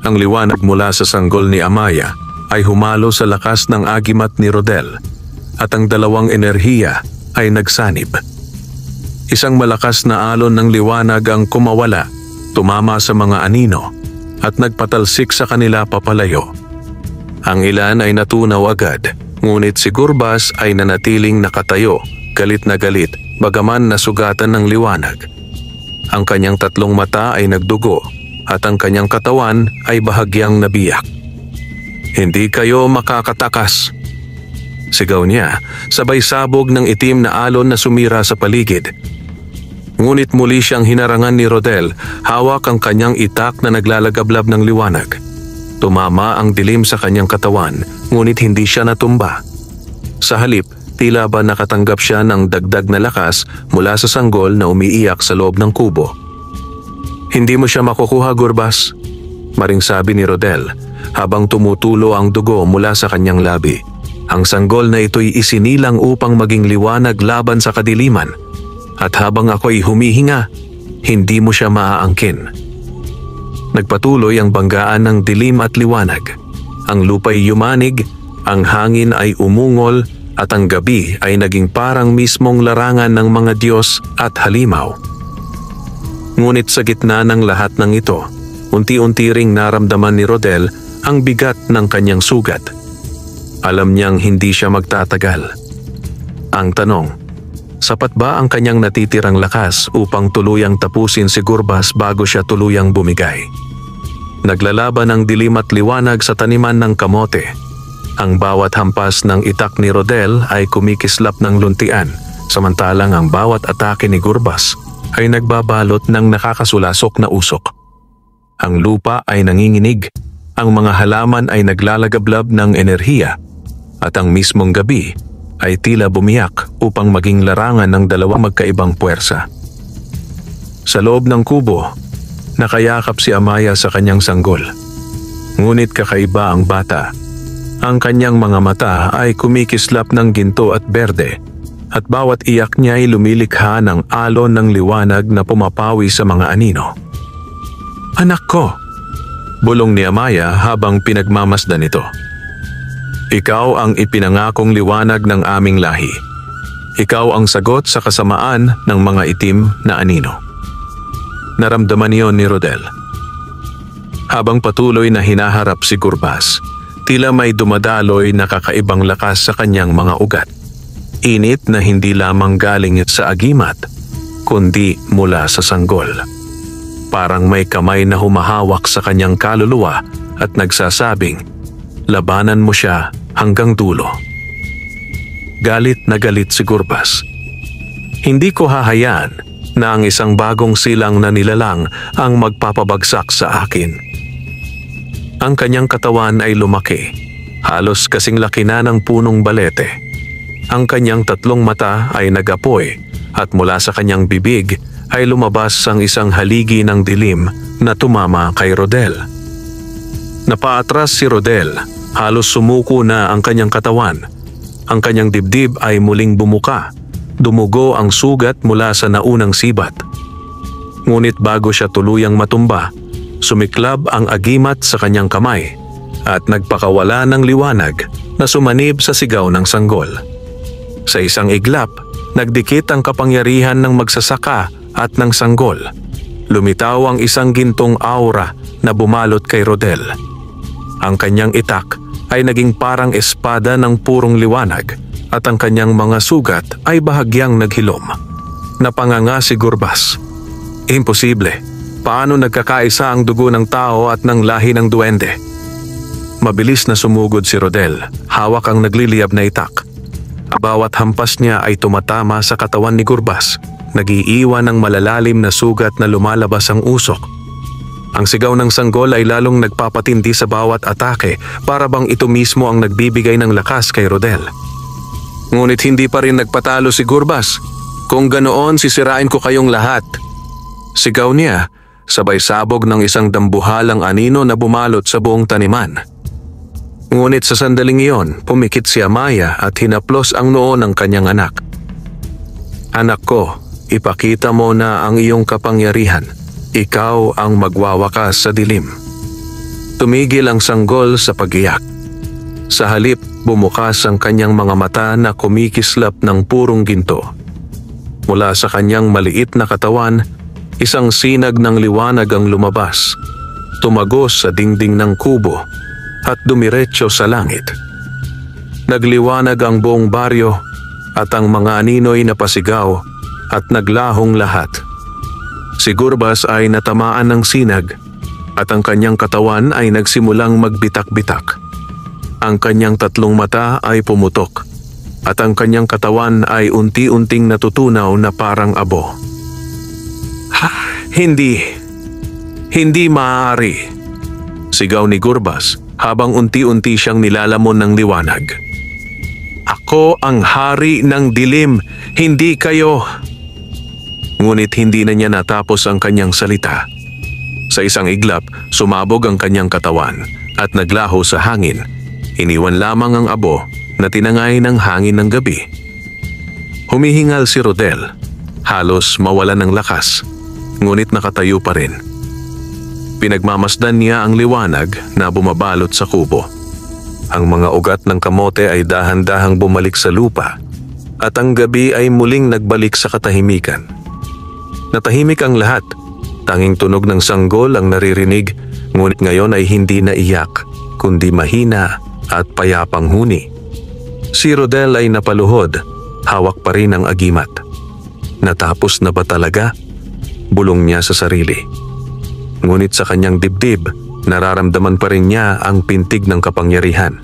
Ang liwanag mula sa sanggol ni Amaya ay humalo sa lakas ng agimat ni Rodel at ang dalawang enerhiya ay nagsanib. Isang malakas na alon ng liwanag ang kumawala, tumama sa mga anino at nagpatalsik sa kanila papalayo. Ang ilan ay natunaw agad, ngunit si Gurbas ay nanatiling nakatayo, galit na galit, bagaman nasugatan ng liwanag. Ang kanyang tatlong mata ay nagdugo at ang kanyang katawan ay bahagyang nabiyak. "Hindi kayo makakatakas," sigaw niya, sabay sabog ng itim na alon na sumira sa paligid. Ngunit muli siyang hinarangan ni Rodel, hawak ang kanyang itak na naglalagablab ng liwanag. Tumama ang dilim sa kanyang katawan, ngunit hindi siya natumba. Sa halip, tila ba nakatanggap siya ng dagdag na lakas mula sa sanggol na umiiyak sa loob ng kubo. "Hindi mo siya makukuha, Gurbas," maring sabi ni Rodel, habang tumutulo ang dugo mula sa kanyang labi. Ang sanggol na ito'y isinilang upang maging liwanag laban sa kadiliman. At habang ako'y humihinga, hindi mo siya maaangkin. Nagpatuloy ang banggaan ng dilim at liwanag. Ang lupa'y yumanig, ang hangin ay umungol, at ang gabi ay naging parang mismong larangan ng mga Diyos at halimaw. Ngunit sa gitna ng lahat ng ito, unti-unti ring naramdaman ni Rodel ang bigat ng kanyang sugat. Alam niyang hindi siya magtatagal. Ang tanong, sapat ba ang kanyang natitirang lakas upang tuluyang tapusin si Gurbas bago siya tuluyang bumigay? Naglalaban ang dilim at liwanag sa taniman ng kamote. Ang bawat hampas ng itak ni Rodel ay kumikislap ng luntian, samantalang ang bawat atake ni Gurbas ay nagbabalot ng nakakasulasok na usok. Ang lupa ay nanginginig, ang mga halaman ay naglalagablab ng enerhiya, at ang mismong gabi ay tila bumiyak upang maging larangan ng dalawang magkaibang puwersa. Sa loob ng kubo, nakayakap si Amaya sa kanyang sanggol. Ngunit kakaiba ang bata. Ang kanyang mga mata ay kumikislap ng ginto at berde, at bawat iyak niya ay lumilikha ng alon ng liwanag na pumapawi sa mga anino. "Anak ko!" bulong ni Amaya habang pinagmamasdan ito. "Ikaw ang ipinangakong liwanag ng aming lahi. Ikaw ang sagot sa kasamaan ng mga itim na anino." Naramdaman niyon ni Rodel. Habang patuloy na hinaharap si Gurbas, tila may dumadaloy na kakaibang lakas sa kanyang mga ugat. Init na hindi lamang galing sa agimat, kundi mula sa sanggol. Parang may kamay na humahawak sa kanyang kaluluwa at nagsasabing, "Labanan mo siya hanggang dulo." Galit na galit si Gurbas. "Hindi ko hahayaan na ang isang bagong silang na nilalang ang magpapabagsak sa akin." Ang kanyang katawan ay lumaki, halos kasing laki na ng punong balete. Ang kanyang tatlong mata ay nagapoy at mula sa kanyang bibig ay lumabas ang isang haligi ng dilim na tumama kay Rodel. Napaatras si Rodel, halos sumuko na ang kanyang katawan. Ang kanyang dibdib ay muling bumuka, dumugo ang sugat mula sa naunang sibat. Ngunit bago siya tuluyang matumba, sumiklab ang agimat sa kanyang kamay at nagpakawala ng liwanag na sumanib sa sigaw ng sanggol. Sa isang iglap, nagdikit ang kapangyarihan ng magsasaka at ng sanggol. Lumitaw ang isang gintong aura na bumalot kay Rodel. Ang kanyang itak ay naging parang espada ng purong liwanag at ang kanyang mga sugat ay bahagyang naghilom. Napanganga si Gurbas. Imposible. Paano nagkakaisa ang dugo ng tao at ng lahi ng duwende? Mabilis na sumugod si Rodel, hawak ang nagliliyab na itak. Bawat hampas niya ay tumatama sa katawan ni Gurbas, nag-iiwan ng malalalim na sugat na lumalabas ang usok. Ang sigaw ng sanggol ay lalong nagpapatindi sa bawat atake, para bang ito mismo ang nagbibigay ng lakas kay Rodel. Ngunit hindi pa rin nagpatalo si Gurbas. Kung ganoon, sisirain ko kayong lahat. Sigaw niya, sabay sabog ng isang dambuhalang anino na bumalot sa buong taniman. Ngunit sa sandaling iyon, pumikit si Amaya at hinaplos ang noo ng kanyang anak. Anak ko, ipakita mo na ang iyong kapangyarihan. Ikaw ang magwawakas sa dilim. Tumigil ang sanggol sa pag-iyak. Sa halip, bumukas ang kanyang mga mata na kumikislap ng purong ginto. Mula sa kanyang maliit na katawan, isang sinag ng liwanag ang lumabas, tumagos sa dingding ng kubo at dumiretso sa langit. Nagliwanag ang buong baryo at ang mga aninoy napasigaw at naglahong lahat. Si Gurbas ay natamaan ng sinag at ang kanyang katawan ay nagsimulang magbitak-bitak. Ang kanyang tatlong mata ay pumutok at ang kanyang katawan ay unti-unting natutunaw na parang abo. Hindi maaari, sigaw ni Gurbas habang unti-unti siyang nilalamon ng liwanag. Ako ang hari ng dilim, hindi kayo. Ngunit hindi na niya natapos ang kanyang salita. Sa isang iglap, sumabog ang kanyang katawan at naglaho sa hangin. Iniwan lamang ang abo na tinangay ng hangin ng gabi. Humihingal si Rodel, halos mawalan ng lakas, ngunit nakatayo pa rin. Pinagmamasdan niya ang liwanag na bumabalot sa kubo. Ang mga ugat ng kamote ay dahan-dahang bumalik sa lupa at ang gabi ay muling nagbalik sa katahimikan. Natahimik ang lahat, tanging tunog ng sanggol ang naririnig, ngunit ngayon ay hindi na iyak, kundi mahina at payapang huni. Si Rodel ay napaluhod, hawak pa rin ang agimat. Natapos na ba talaga? Bulong niya sa sarili. Ngunit sa kanyang dibdib, nararamdaman pa rin niya ang pintig ng kapangyarihan.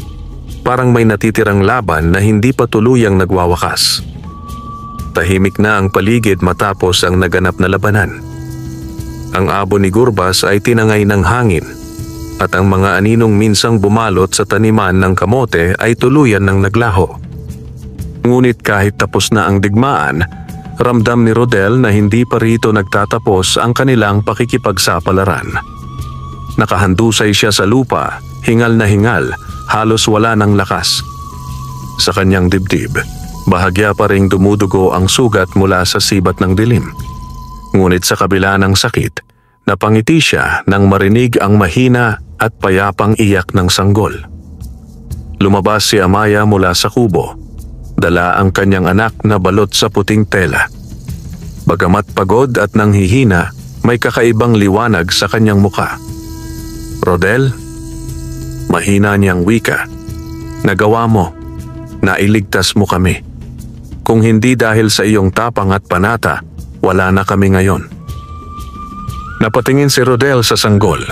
Parang may natitirang laban na hindi pa tuluyang nagwawakas. Tahimik na ang paligid matapos ang naganap na labanan. Ang abo ni Gurbas ay tinangay ng hangin at ang mga aninong minsang bumalot sa taniman ng kamote ay tuluyan ng naglaho. Ngunit kahit tapos na ang digmaan, ramdam ni Rodel na hindi pa rito nagtatapos ang kanilang pakikipagsapalaran. Nakahandusay siya sa lupa, hingal na hingal, halos wala ng lakas. Sa kanyang dibdib, bahagya pa ring dumudugo ang sugat mula sa sibat ng dilim. Ngunit sa kabila ng sakit, napangiti siya nang marinig ang mahina at payapang iyak ng sanggol. Lumabas si Amaya mula sa kubo. Dala ang kanyang anak na balot sa puting tela. Bagamat pagod at nanghihina, may kakaibang liwanag sa kanyang muka. Rodel, mahina niyang wika. Nagawa mo. Nailigtas mo kami. Kung hindi dahil sa iyong tapang at panata, wala na kami ngayon. Napatingin si Rodel sa sanggol.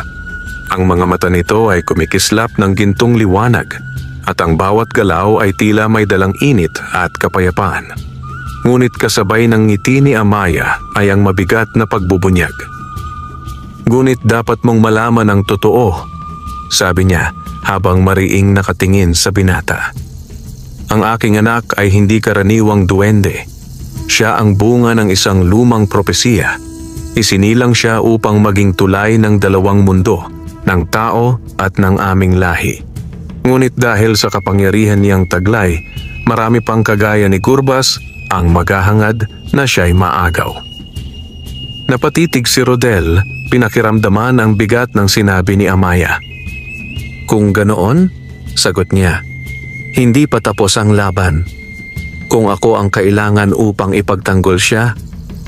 Ang mga mata nito ay kumikislap ng gintong liwanag at ang bawat galaw ay tila may dalang init at kapayapaan. Ngunit kasabay ng ngiti ni Amaya ay ang mabigat na pagbubunyag. Ngunit dapat mong malaman ang totoo, sabi niya habang mariing nakatingin sa binata. Ang aking anak ay hindi karaniwang duwende. Siya ang bunga ng isang lumang propesiya. Isinilang siya upang maging tulay ng dalawang mundo, ng tao at ng aming lahi. Ngunit dahil sa kapangyarihan niyang taglay, marami pang kagaya ni Gurbas ang maghahangad na siya'y maagaw. Napatitig si Rodel, pinakiramdaman ang bigat ng sinabi ni Amaya. Kung ganoon, sagot niya, hindi pa tapos ang laban. Kung ako ang kailangan upang ipagtanggol siya,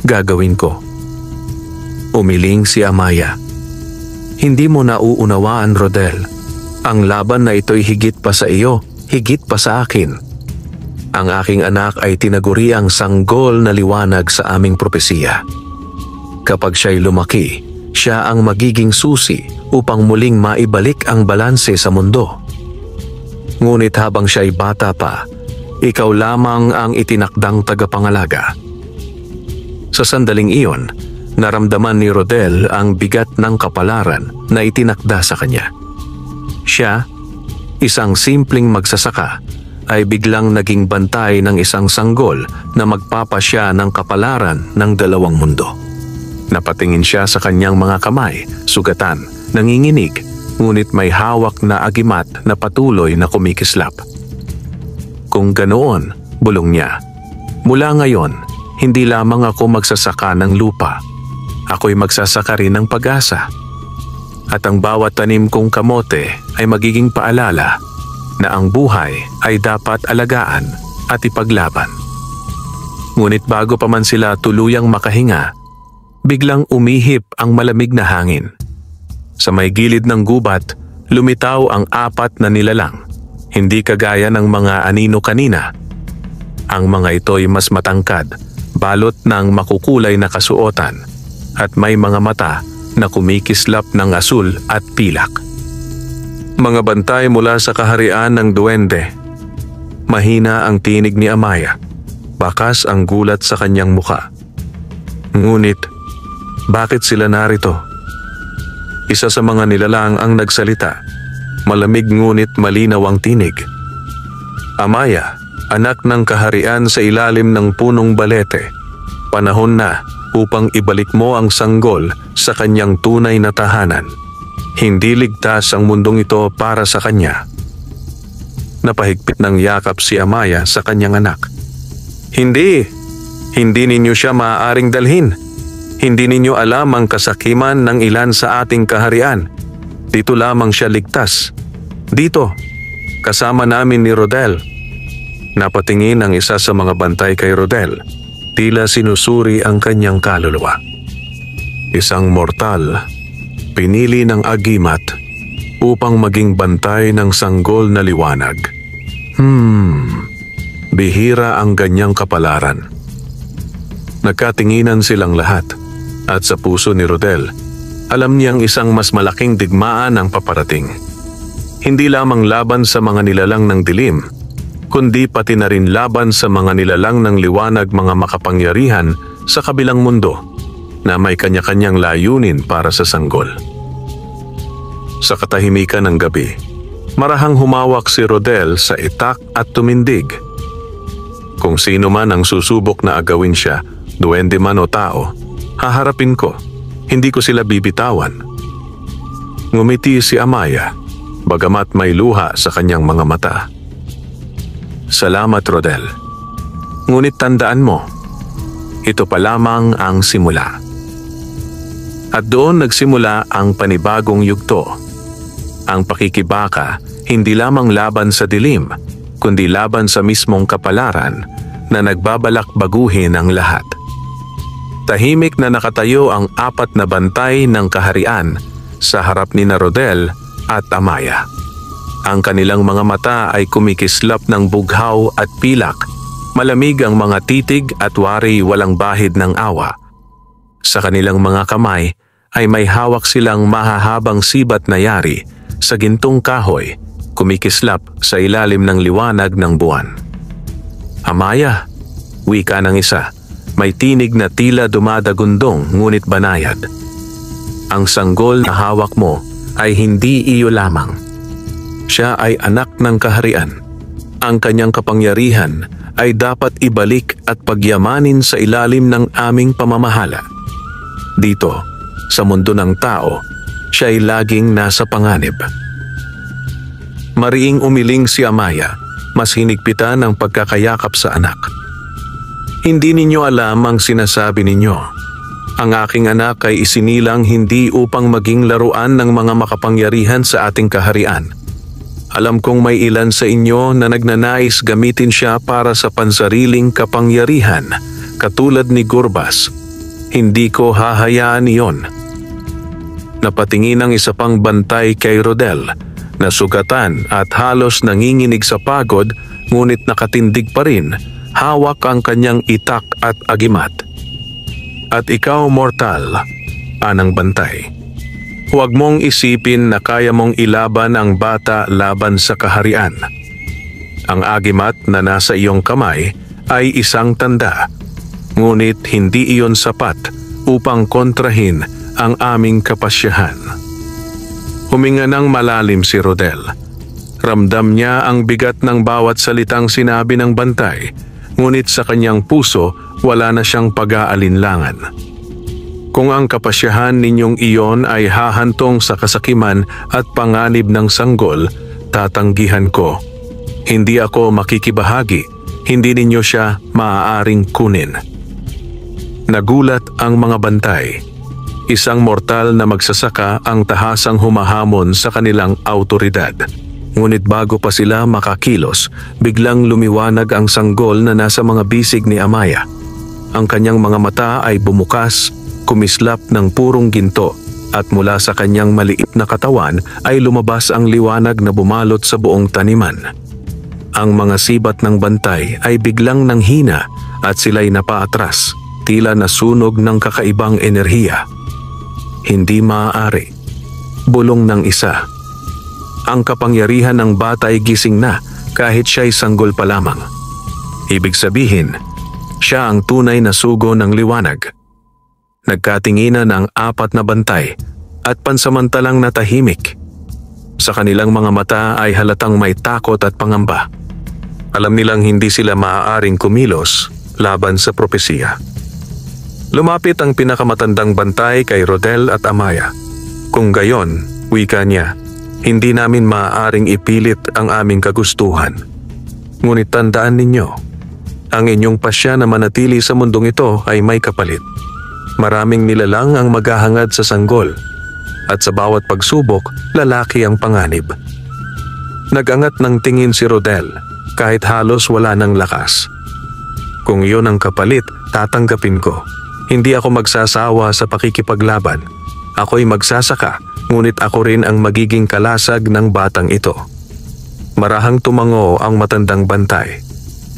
gagawin ko. Umiling si Amaya. Hindi mo nauunawaan, Rodel. Ang laban na ito'y higit pa sa iyo, higit pa sa akin. Ang aking anak ay tinaguriang sanggol na liwanag sa aming propesiya. Kapag siya'y lumaki, siya ang magiging susi upang muling maibalik ang balanse sa mundo. Ngunit habang siya'y bata pa, ikaw lamang ang itinakdang tagapangalaga. Sa sandaling iyon, naramdaman ni Rodel ang bigat ng kapalaran na itinakda sa kanya. Siya, isang simpleng magsasaka, ay biglang naging bantay ng isang sanggol na magpapasya ng kapalaran ng dalawang mundo. Napatingin siya sa kanyang mga kamay, sugatan, nanginginig, ngunit may hawak na agimat na patuloy na kumikislap. Kung ganoon, bulong niya, mula ngayon, hindi lamang ako magsasaka ng lupa. Ako'y magsasaka rin ng pag-asa. At ang bawat tanim kong kamote ay magiging paalala na ang buhay ay dapat alagaan at ipaglaban. Ngunit bago pa man sila tuluyang makahinga, biglang umihip ang malamig na hangin. Sa may gilid ng gubat, lumitaw ang 4 na nilalang, hindi kagaya ng mga anino kanina. Ang mga ito'y mas matangkad, balot ng makukulay na kasuotan, at may mga mata na kumikislap ng asul at pilak. Mga bantay mula sa kaharian ng duwende. Mahina ang tinig ni Amaya. Bakas ang gulat sa kanyang muka. Ngunit, bakit sila narito? Isa sa mga nilalang ang nagsalita. Malamig ngunit malinaw ang tinig. Amaya, anak ng kaharian sa ilalim ng punong balete. Panahon na upang ibalik mo ang sanggol sa kanyang tunay na tahanan. Hindi ligtas ang mundong ito para sa kanya. Napahigpit ng yakap si Amaya sa kanyang anak. Hindi ninyo siya maaaring dalhin. Hindi ninyo alam ang kasakiman ng ilan sa ating kaharian. Dito lamang siya ligtas. Dito, kasama namin ni Rodel. Napatingin ang isa sa mga bantay kay Rodel. Tila sinusuri ang kanyang kaluluwa. Isang mortal, pinili ng agimat upang maging bantay ng sanggol na liwanag. Bihira ang ganyang kapalaran. Nagkatinginan silang lahat at sa puso ni Rodel, alam niyang isang mas malaking digmaan ang paparating. Hindi lamang laban sa mga nilalang ng dilim, kundi pati na rin laban sa mga nilalang ng liwanag, mga makapangyarihan sa kabilang mundo na may kanya-kanyang layunin para sa sanggol. Sa katahimikan ng gabi, marahang humawak si Rodel sa itak at tumindig. Kung sino man ang susubok na agawin siya, duwende man o tao, haharapin ko, hindi ko sila bibitawan. Ngumiti si Amaya, bagamat may luha sa kanyang mga mata. Salamat, Rodel. Ngunit tandaan mo, ito pa lamang ang simula. At doon nagsimula ang panibagong yugto. Ang pakikibaka hindi lamang laban sa dilim, kundi laban sa mismong kapalaran na nagbabalak baguhin ang lahat. Tahimik na nakatayo ang 4 na bantay ng kaharian sa harap ni Rodel at Amaya. Ang kanilang mga mata ay kumikislap ng bughaw at pilak. Malamig ang mga titig at wari walang bahid ng awa. Sa kanilang mga kamay ay may hawak silang mahahabang sibat na yari sa gintong kahoy, kumikislap sa ilalim ng liwanag ng buwan. Amaya, wika ng isa, may tinig na tila dumadagundong ngunit banayad. Ang sanggol na hawak mo ay hindi iyo lamang. Siya ay anak ng kaharian. Ang kanyang kapangyarihan ay dapat ibalik at pagyamanin sa ilalim ng aming pamamahala. Dito, sa mundo ng tao, siya ay laging nasa panganib. Mariing umiling si Amaya, mas hinigpitan ang pagkakayakap sa anak. Hindi ninyo alam ang sinasabi ninyo. Ang aking anak ay isinilang hindi upang maging laruan ng mga makapangyarihan sa ating kaharian. Alam kong may ilan sa inyo na nagnanais gamitin siya para sa pansariling kapangyarihan, katulad ni Gurbas. Hindi ko hahayaan iyon. Napatingin ang isa pang bantay kay Rodel, na sugatan at halos nanginginig sa pagod ngunit nakatindig pa rin, hawak ang kanyang itak at agimat. At ikaw, mortal, anang bantay. Huwag mong isipin na kaya mong ilaban ang bata laban sa kaharian. Ang agimat na nasa iyong kamay ay isang tanda, ngunit hindi iyon sapat upang kontrahin ang aming kapasyahan. Huminga ng malalim si Rodel. Ramdam niya ang bigat ng bawat salitang sinabi ng bantay, ngunit sa kanyang puso wala na siyang pag-aalinlangan. Kung ang kapasyahan ninyong iyon ay hahantong sa kasakiman at panganib ng sanggol, tatanggihan ko. Hindi ako makikibahagi, hindi ninyo siya maaaring kunin. Nagulat ang mga bantay. Isang mortal na magsasaka ang tahasang humahamon sa kanilang autoridad. Ngunit bago pa sila makakilos, biglang lumiwanag ang sanggol na nasa mga bisig ni Amaya. Ang kanyang mga mata ay bumukas, kumislap ng purong ginto, at mula sa kanyang maliit na katawan ay lumabas ang liwanag na bumalot sa buong taniman. Ang mga sibat ng bantay ay biglang nanghina at sila'y napaatras, tila nasunog ng kakaibang enerhiya. Hindi maaari. Bulong ng isa. Ang kapangyarihan ng bata ay gising na kahit siya'y sanggol pa lamang. Ibig sabihin, siya ang tunay na sugo ng liwanag. Nagkatinginan ang apat na bantay at pansamantalang natahimik. Sa kanilang mga mata ay halatang may takot at pangamba. Alam nilang hindi sila maaaring kumilos laban sa propesiya. Lumapit ang pinakamatandang bantay kay Rodel at Amaya. Kung gayon, wika niya, hindi namin maaaring ipilit ang aming kagustuhan. Ngunit tandaan ninyo, ang inyong pasya na manatili sa mundong ito ay may kapalit. Maraming nilalang ang maghahangad sa sanggol, at sa bawat pagsubok, lalaki ang panganib. Nagangat ng tingin si Rodel, kahit halos wala ng lakas. Kung iyon ang kapalit, tatanggapin ko. Hindi ako magsasawa sa pakikipaglaban. Ako'y magsasaka, ngunit ako rin ang magiging kalasag ng batang ito. Marahang tumango ang matandang bantay.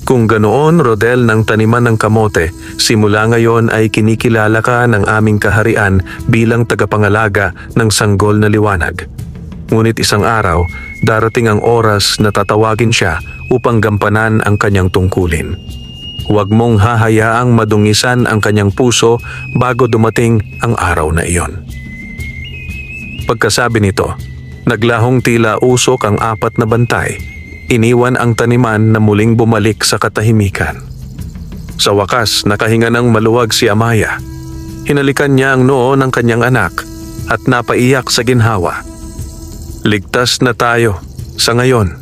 Kung ganoon, Rodel, ng taniman ng kamote, simula ngayon ay kinikilala ka ng aming kaharian bilang tagapangalaga ng sanggol na liwanag. Ngunit isang araw, darating ang oras na tatawagin siya upang gampanan ang kanyang tungkulin. Huwag mong hahayaang madungisan ang kanyang puso bago dumating ang araw na iyon. Pagkasabi nito, naglahong tila usok ang apat na bantay. Iniwan ang taniman na muling bumalik sa katahimikan. Sa wakas, nakahinga ng maluwag si Amaya. Hinalikan niya ang noo ng kanyang anak at napaiyak sa ginhawa. Ligtas na tayo sa ngayon.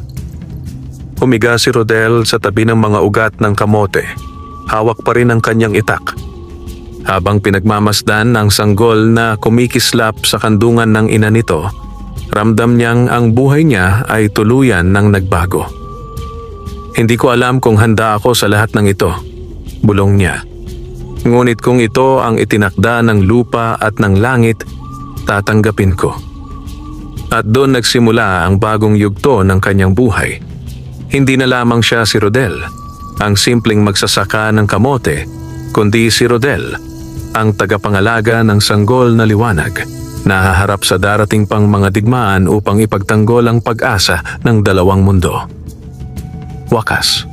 Humiga si Rodel sa tabi ng mga ugat ng kamote. Hawak pa rin ang kanyang itak. Habang pinagmamasdan ng sanggol na kumikislap sa kandungan ng ina nito, ramdam niyang ang buhay niya ay tuluyan ng nagbago. Hindi ko alam kung handa ako sa lahat ng ito, bulong niya. Ngunit kung ito ang itinakda ng lupa at ng langit, tatanggapin ko. At doon nagsimula ang bagong yugto ng kanyang buhay. Hindi na lamang siya si Rodel, ang simpleng magsasaka ng kamote, kundi si Rodel, ang tagapangalaga ng sanggol na liwanag, nahaharap sa darating pang mga digmaan upang ipagtanggol ang pag-asa ng dalawang mundo. Wakas.